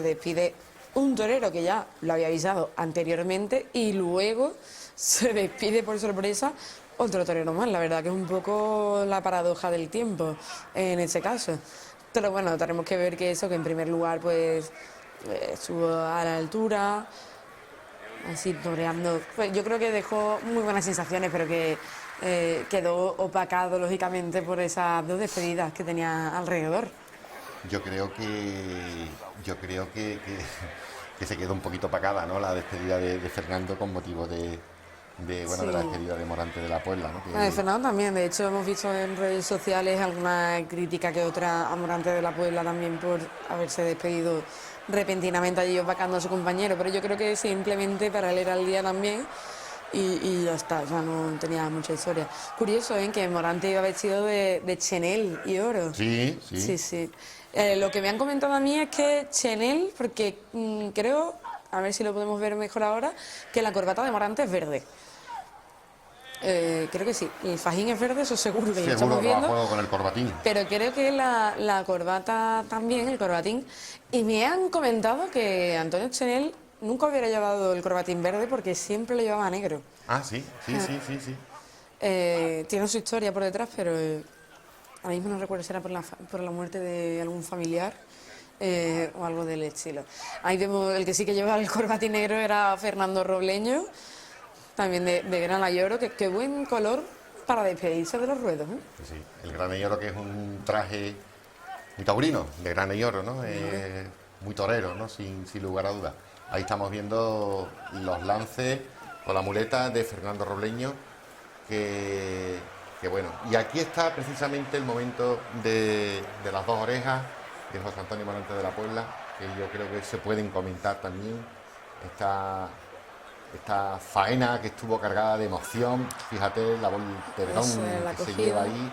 despide un torero que ya lo había avisado anteriormente, y luego se despide por sorpresa otro torero más. La verdad que es un poco la paradoja del tiempo en ese caso. Pero bueno, tenemos que ver que en primer lugar pues estuvo a la altura, así toreando. Pues yo creo que dejó muy buenas sensaciones, pero que quedó opacado lógicamente por esas dos despedidas que tenía alrededor. Yo creo que se quedó un poquito opacada, ¿no? La despedida de Fernando con motivo de la despedida de Morante de la Puebla, ¿no? De Fernando también, de hecho hemos visto en redes sociales alguna crítica que otra a Morante de la Puebla también por haberse despedido repentinamente allí opacando a su compañero, pero yo creo que simplemente para él era el día también, y ya está, ya no tenía mucha historia. Curioso, ¿eh? Que Morante iba vestido de Chanel y oro. Sí, sí. Sí, sí. Lo que me han comentado a mí es que Chanel, porque creo, a ver si lo podemos ver mejor ahora, que la corbata de Morante es verde. Creo que sí, el fajín es verde, eso seguro que lo Seguro estamos que va a viendo. juego con el corbatín. Pero creo que la corbata también, el corbatín. Y me han comentado que Antonio Chanel nunca hubiera llevado el corbatín verde porque siempre lo llevaba negro. Ah, sí, sí, sí, sí, sí. Tiene su historia por detrás, pero ahora mismo no recuerdo si era por la muerte de algún familiar o algo del estilo. Ahí vemos, el que sí que llevaba el corbatín negro era Fernando Robleño, también de Grana y Oro, que buen color para despedirse de los ruedos, ¿eh? Pues sí, el grana y oro, que es un traje muy taurino, de grana y oro, ¿no? Muy torero, ¿no? Sin lugar a dudas. Ahí estamos viendo los lances con la muleta de Fernando Robleño, que bueno. Y aquí está precisamente el momento de las dos orejas de José Antonio Morante de la Puebla, que yo creo que se pueden comentar también. Esta faena que estuvo cargada de emoción, fíjate la volterón que se lleva ahí,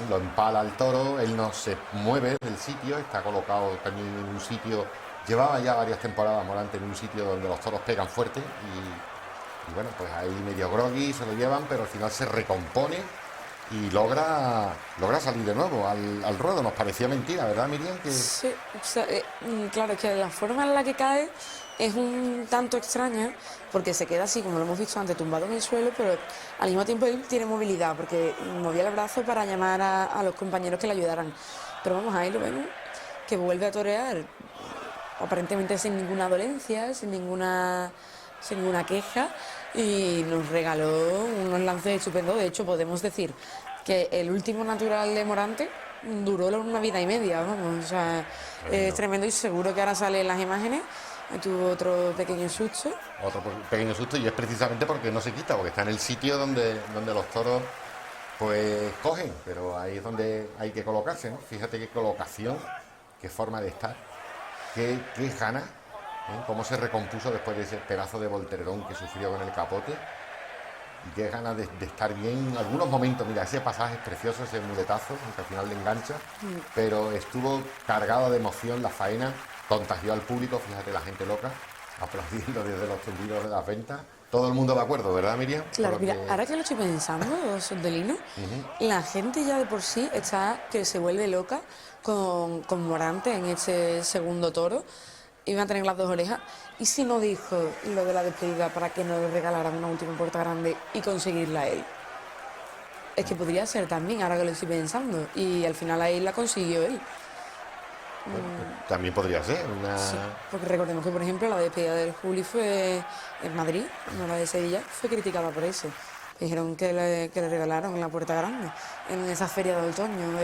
lo empala al toro, él no se mueve del sitio, está colocado también en un sitio, llevaba ya varias temporadas Morante en un sitio donde los toros pegan fuerte y bueno, pues ahí medio groggy se lo llevan, pero al final se recompone y logra salir de nuevo al ruedo. Nos parecía mentira, ¿verdad, Miriam? Sí, o sea, claro, es que la forma en la que cae es un tanto extraña, porque se queda así, como lo hemos visto antes, tumbado en el suelo, pero al mismo tiempo él tiene movilidad, porque movía el brazo para llamar a los compañeros que le ayudaran. Pero vamos, ahí lo vemos, que vuelve a torear, aparentemente sin ninguna dolencia, sin ninguna queja, y nos regaló unos lances estupendos. De hecho, podemos decir que el último natural de Morante duró una vida y media, vamos, o sea, es tremendo, y seguro que ahora salen las imágenes. Tuvo otro pequeño susto. Otro pequeño susto, y es precisamente porque no se quita, porque está en el sitio donde los toros pues cogen, pero ahí es donde hay que colocarse, ¿no? Fíjate qué colocación, qué forma de estar, qué ganas, ¿eh? Cómo se recompuso después de ese pedazo de volterón que sufrió con el capote, y qué ganas de estar bien. En algunos momentos, mira, ese pasaje es precioso, ese muletazo, que al final le engancha, pero estuvo cargado de emoción la faena. Contagió al público, fíjate, la gente loca, aplaudiendo desde los tendidos de las ventas. Todo el mundo de acuerdo, ¿verdad, Miriam? Claro, mira, ahora que lo estoy pensando, Sondelino, la gente ya de por sí está que se vuelve loca con Morante en ese segundo toro. Iban a tener las dos orejas. ¿Y si no dijo lo de la despedida para que no le regalaran una última puerta grande y conseguirla él? Es que podría ser también, ahora que lo estoy pensando. Y al final ahí la consiguió él. Bueno, también podría ser una... Sí, porque recordemos que, por ejemplo, la despedida del Juli fue en Madrid, no la de Sevilla, fue criticada por eso. Dijeron que le regalaron la puerta grande en esa feria de otoño.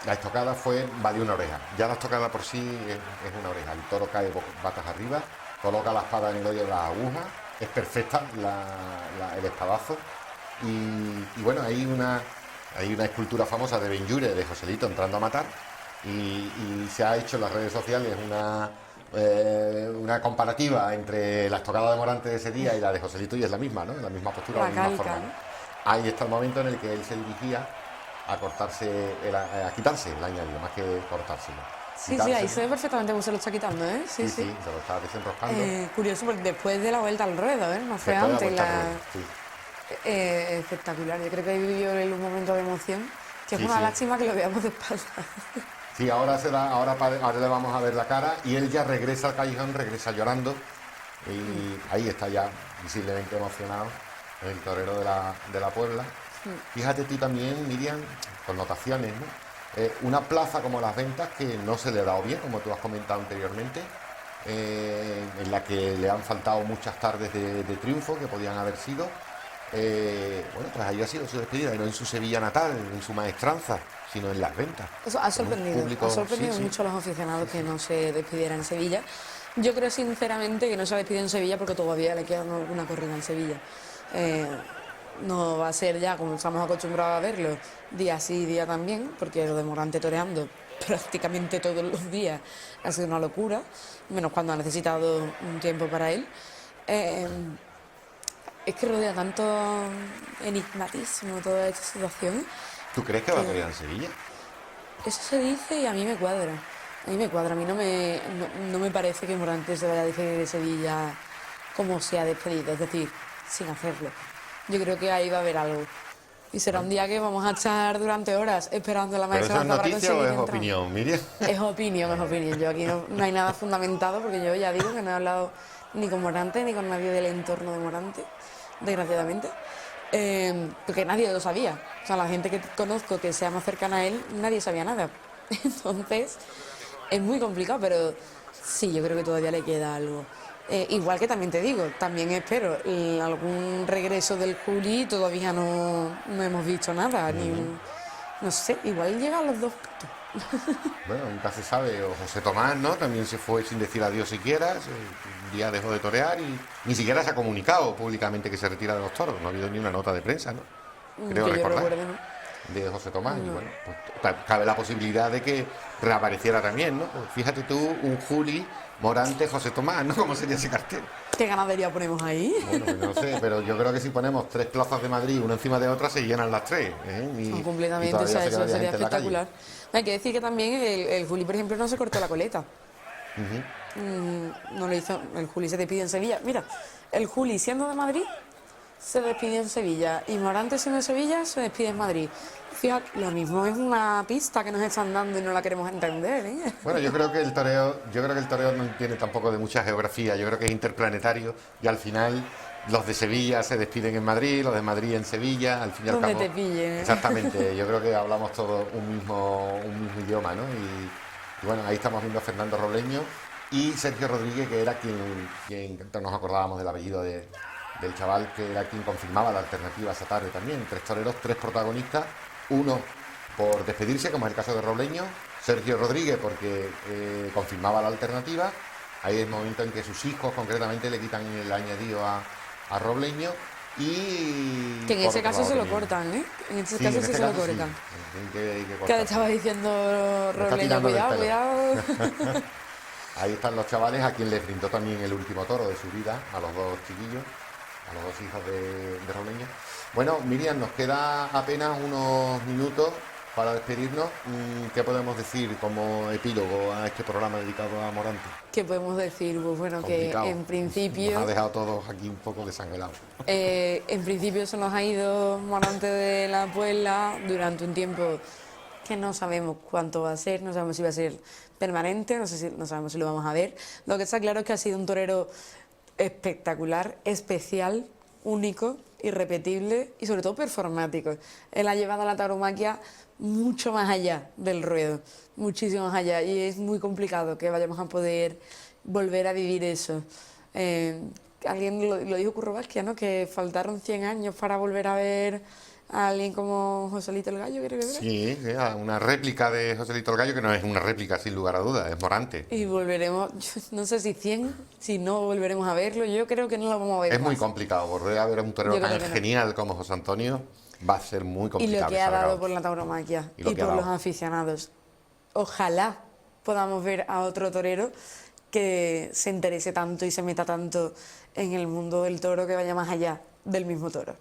La estocada valió una oreja. Ya la estocada por sí es una oreja. El toro cae patas arriba, coloca la espada en el hoyo de las agujas, es perfecta el espadazo. Y bueno, hay una escultura famosa de Benlliure, de Joselito entrando a matar. Y se ha hecho en las redes sociales una comparativa entre la estocada de Morante de ese día y la de Joselito, y es la misma, ¿no? La misma postura, la misma calca, forma, ¿no? Ahí está el momento en el que él se dirigía a quitarse el añadido, más que cortárselo. Sí, ahí se ve perfectamente cómo se lo está quitando, ¿eh? Sí, se lo está desenroscando. Curioso, porque después de la vuelta al ruedo, ¿eh? No fue antes. Espectacular, yo creo que ahí vivió un momento de emoción, que es una lástima que lo veamos de espalda. Sí, ahora le vamos a ver la cara, y él ya regresa al callejón, regresa llorando, y ahí está ya visiblemente emocionado el torero de la Puebla. Fíjate tú también, Miriam, connotaciones, ¿no? Una plaza como Las Ventas, que no se le ha dado bien, como tú has comentado anteriormente, en la que le han faltado muchas tardes de triunfo que podían haber sido. Bueno, pues ahí ha sido su despedida, y no en su Sevilla natal, en su maestranza, sino en Las Ventas. Eso ha sorprendido, mucho a los aficionados que no se despidiera en Sevilla. Yo creo sinceramente que no se ha despedido en Sevilla porque todavía le queda alguna corrida en Sevilla. No va a ser ya como estamos acostumbrados a verlo, día sí, día también, porque lo de Morante toreando prácticamente todos los días ha sido una locura, menos cuando ha necesitado un tiempo para él. es que rodea tanto enigmatismo toda esta situación. ¿Tú crees que va a torear en Sevilla? Eso se dice y a mí me cuadra. A mí me cuadra. A mí no me parece que Morante se vaya a despedir de Sevilla como se ha despedido, es decir, sin hacerlo. Yo creo que ahí va a haber algo. Y será un día que vamos a estar durante horas esperando a la ¿Pero maestra eso es para noticia o conseguir es entrar. opinión, Miriam? Es opinión, es opinión. Yo aquí no hay nada fundamentado porque yo ya digo que no he hablado ni con Morante ni con nadie del entorno de Morante, desgraciadamente. Porque nadie lo sabía. O sea, la gente que conozco que sea más cercana a él, nadie sabía nada. Entonces, es muy complicado, pero sí, yo creo que todavía le queda algo. Igual que también te digo, también espero algún regreso del Juli, todavía no hemos visto nada, no sé, igual llega a los 2 puntos. Bueno, nunca se sabe. O José Tomás, ¿no? También se fue sin decir adiós siquiera. Un día dejó de torear y ni siquiera se ha comunicado públicamente que se retira de los toros. No ha habido ni una nota de prensa, ¿no? Creo Que yo recordar. recuerde, ¿no? De José Tomás. Y No. bueno, pues cabe la posibilidad de que reapareciera también, ¿no? Pues fíjate tú, un Juli, Morante, José Tomás, ¿no? ¿Cómo sería ese cartel? ¿Qué ganadería ponemos ahí? Bueno, pues no sé, pero yo creo que si ponemos 3 plazas de Madrid una encima de otra se llenan las 3. Y Completamente, o todavía sea, se eso quedaría sería gente en la calle. espectacular. Hay que decir que también el Juli, por ejemplo, no se cortó la coleta. No lo hizo, el Juli se despide en Sevilla. Mira, el Juli siendo de Madrid se despide en Sevilla y Morante siendo de Sevilla se despide en Madrid. Fíjate, lo mismo es una pista que nos están dando y no la queremos entender, ¿eh? Bueno, yo creo que el toreo no tiene tampoco de mucha geografía, yo creo que es interplanetario y al final los de Sevilla se despiden en Madrid, los de Madrid en Sevilla, al fin y al Donde cabo. te pillen, ¿eh? Exactamente, yo creo que hablamos todos un mismo idioma, ¿no? Y bueno, ahí estamos viendo a Fernando Robleño y Sergio Rodríguez, que era quien nos acordábamos del apellido del chaval, que era quien confirmaba la alternativa esa tarde también. 3 toreros, 3 protagonistas, uno por despedirse, como es el caso de Robleño, Sergio Rodríguez porque confirmaba la alternativa. Ahí es el momento en que sus hijos concretamente le quitan el añadido a Robleño y... Que en por ese otro caso lado se lo también. cortan, ¿eh? En ese Sí, caso en sí este se lo caso sí. cortan. Hay que Que cortar. estaba diciendo está Robleño, tirando del cuidado, pelo. cuidado. Ahí están los chavales a quien le brindó también el último toro de su vida, a los 2 chiquillos, a los 2 hijos de Robleño. Bueno, Miriam, nos queda apenas unos minutos para despedirnos. ¿Qué podemos decir como epílogo a este programa dedicado a Morante? ¿Qué podemos decir? Pues bueno, Complicado. que en principio... Nos ha dejado todos aquí un poco desangelados. En principio se nos ha ido Morante de la Puebla durante un tiempo que no sabemos cuánto va a ser, no sabemos si va a ser permanente, no sabemos si lo vamos a ver. Lo que está claro es que ha sido un torero espectacular, especial, único, irrepetible y sobre todo performático. Él ha llevado a la tauromaquia mucho más allá del ruedo, muchísimo más allá, y es muy complicado que vayamos a poder volver a vivir eso. Alguien lo dijo Curro Vázquez, ¿no? Que faltaron 100 años para volver a ver a alguien como Joselito el Gallo, creo que era. Sí, una réplica de Joselito el Gallo, que no es una réplica sin lugar a dudas, es Morante. Y volveremos, no sé si 100, si no volveremos a verlo, yo creo que no lo vamos a ver Es más. muy complicado, volver a ver a un torero Yo creo tan que no. genial como José Antonio va a ser muy Y complicado. lo que ha salga. dado por la tauromaquia Y y, lo que ha por los dado. aficionados. Ojalá podamos ver a otro torero que se interese tanto y se meta tanto en el mundo del toro, que vaya más allá del mismo toro.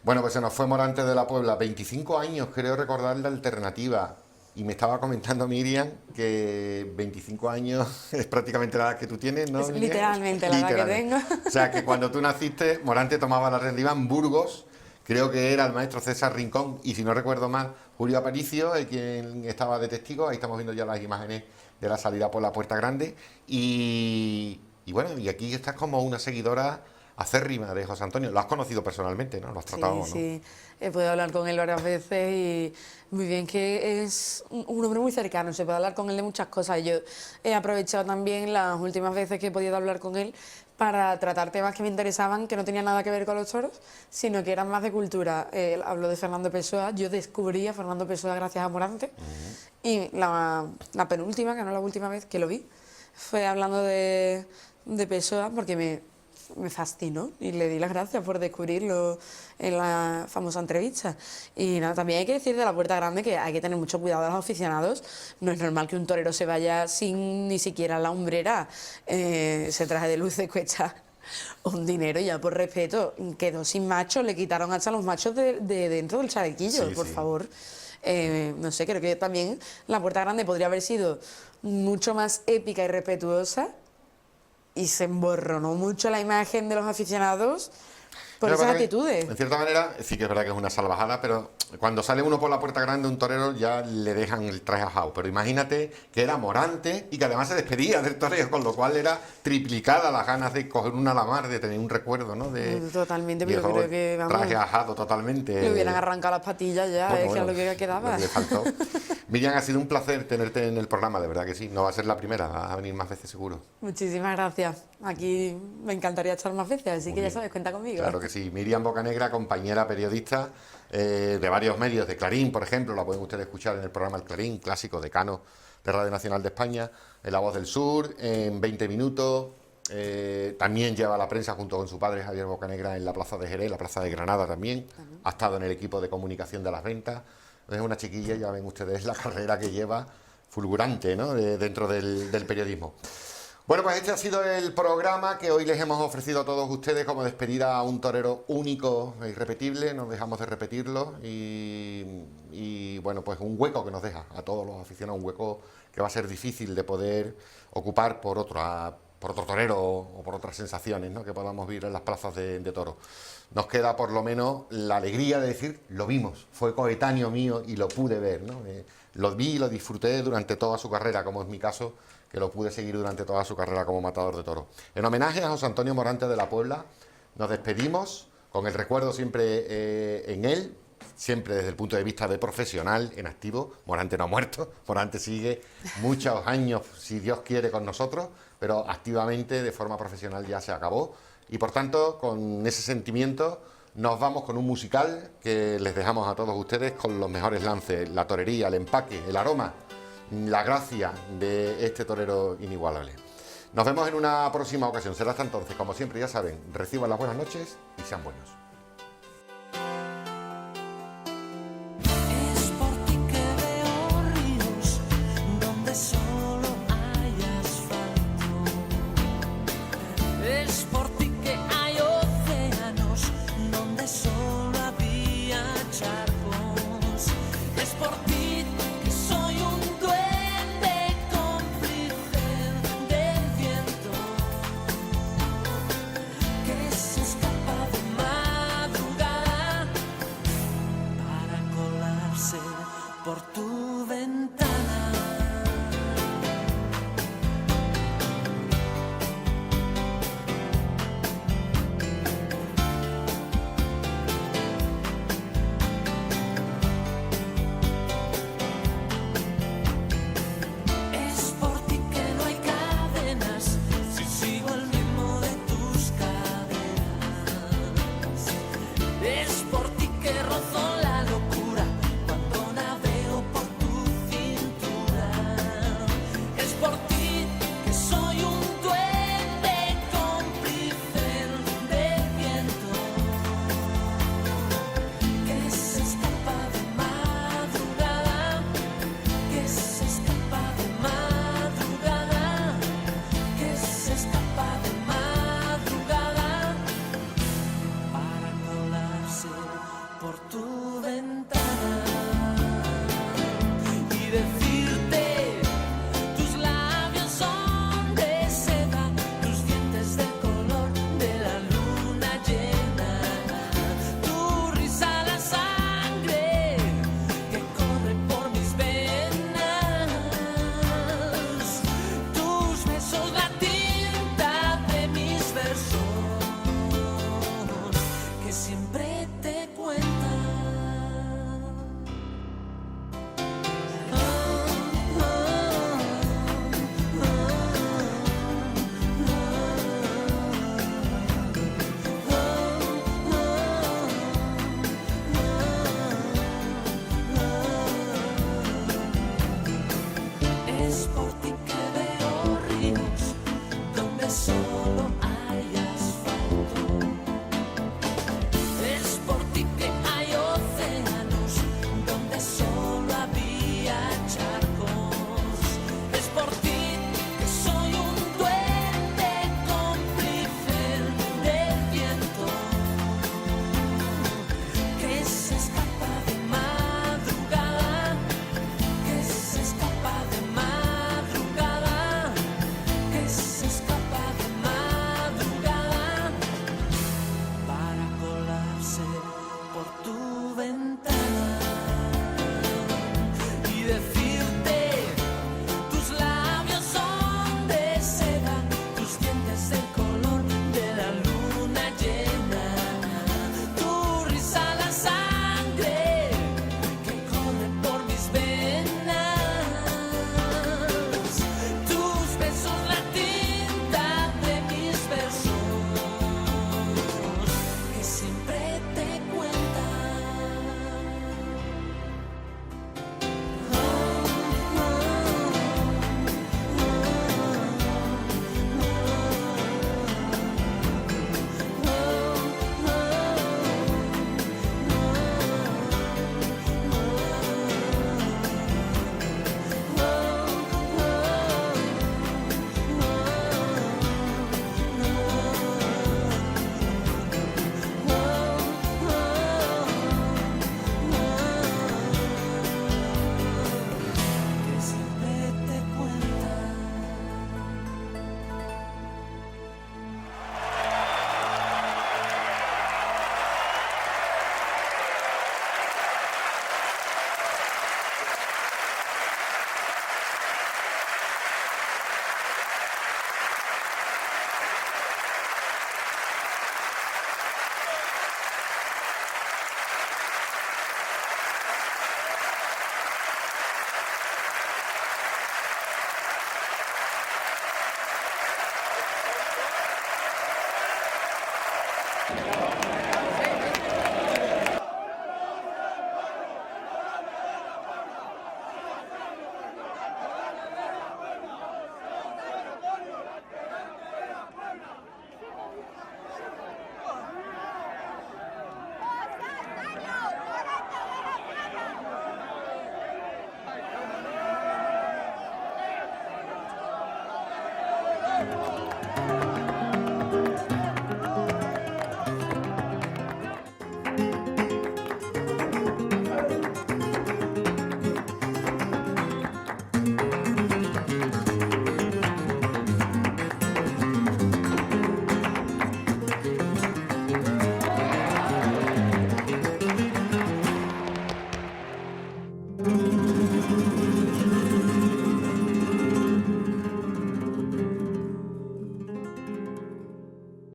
Bueno, pues se nos fue Morante de la Puebla, 25 años, creo recordar la alternativa. Y me estaba comentando Miriam que 25 años es prácticamente la edad que tú tienes, ¿no? Es Miriam? literalmente la edad que tengo. O sea, que cuando tú naciste, Morante tomaba la rendiva en Burgos, creo que era el maestro César Rincón, y si no recuerdo mal, Julio Aparicio, quien estaba de testigo. Ahí estamos viendo ya las imágenes de la salida por la Puerta Grande. Y bueno, y aquí estás como una seguidora acérrima de José Antonio. Lo has conocido personalmente, ¿no? Lo has tratado, ¿no? Sí, he podido hablar con él varias veces y muy bien, que es un hombre muy cercano, se puede hablar con él de muchas cosas. Yo he aprovechado también las últimas veces que he podido hablar con él para tratar temas que me interesaban, que no tenían nada que ver con los toros, sino que eran más de cultura. Habló de Fernando Pessoa, yo descubrí a Fernando Pessoa gracias a Morante, y la penúltima, que no la última vez que lo vi, fue hablando de Pessoa, porque me fascinó y le di las gracias por descubrirlo en la famosa entrevista. Y nada, también hay que decir de la Puerta Grande que hay que tener mucho cuidado a los aficionados. No es normal que un torero se vaya sin ni siquiera la hombrera, ese traje de luces cuesta Un dinero, ya por respeto, quedó sin machos, le quitaron hasta los machos de dentro del chalequillo, Sí, por sí. favor. No sé, creo que también la Puerta Grande podría haber sido mucho más épica y respetuosa y se emborronó mucho la imagen de los aficionados por Pero esas para que, actitudes. en cierta manera, sí que es verdad que es una salvajada, pero cuando sale uno por la Puerta Grande, un torero, ya le dejan el traje ajado. Pero imagínate que era Morante y que además se despedía del toreo, con lo cual era triplicada las ganas de coger una lamar, de tener un recuerdo, ¿no? Totalmente, y pero eso, creo que, vamos, traje ajado totalmente. le hubieran arrancado las patillas ya, Bueno, es que bueno, es lo que quedaba. le faltó. Miriam, ha sido un placer tenerte en el programa, de verdad que sí. No va a ser la primera, vas a venir más veces seguro. Muchísimas gracias. Aquí me encantaría estar más veces, así Muy que ya bien. sabes, cuenta conmigo. Claro que sí. Miriam Bocanegra, compañera periodista de varios medios, de Clarín, por ejemplo, la pueden ustedes escuchar en el programa El Clarín, clásico decano de Radio Nacional de España, en La Voz del Sur, en 20 minutos. También lleva la prensa junto con su padre Javier Bocanegra en la Plaza de Jerez, la Plaza de Granada también. Ha estado en el equipo de comunicación de las ventas. Es una chiquilla, ya ven ustedes la carrera que lleva, fulgurante, ¿no? Dentro del periodismo. Bueno, pues este ha sido el programa que hoy les hemos ofrecido a todos ustedes como despedida a un torero único e irrepetible. No dejamos de repetirlo y bueno, pues un hueco que nos deja a todos los aficionados, un hueco que va a ser difícil de poder ocupar por otro torero o por otras sensaciones, ¿no?, que podamos vivir en las plazas de toros. Nos queda por lo menos la alegría de decir, lo vimos, fue coetáneo mío y lo pude ver, ¿no? Lo vi y lo disfruté durante toda su carrera, como es mi caso, que lo pude seguir durante toda su carrera como matador de toros. En homenaje a José Antonio Morante de la Puebla, nos despedimos con el recuerdo siempre en él, siempre desde el punto de vista de profesional, en activo. Morante no ha muerto, Morante sigue muchos años, si Dios quiere, con nosotros, pero activamente, de forma profesional, ya se acabó. Y por tanto, con ese sentimiento, nos vamos con un musical que les dejamos a todos ustedes con los mejores lances, la torería, el empaque, el aroma, la gracia de este torero inigualable. Nos vemos en una próxima ocasión. Será hasta entonces. Como siempre, ya saben, reciban las buenas noches y sean buenos. Es por ti que veo ríos donde solo hay asfalto. Es por ti que hay océanos donde solo había charcos. Es por ti que soy un duende cómplice del viento que se escapa de madrugada para colarse por tu ventana. Es por ti que no hay cadenas si sigo el ritmo de tus caderas. Es por ti que rozo la locura cuando navego por tu cintura. Es por ti que soy un duende cómplice del viento que se escapa de madrugada, que se escapa de madrugada, que se escapa de madrugada para colarse por tu ventana y decir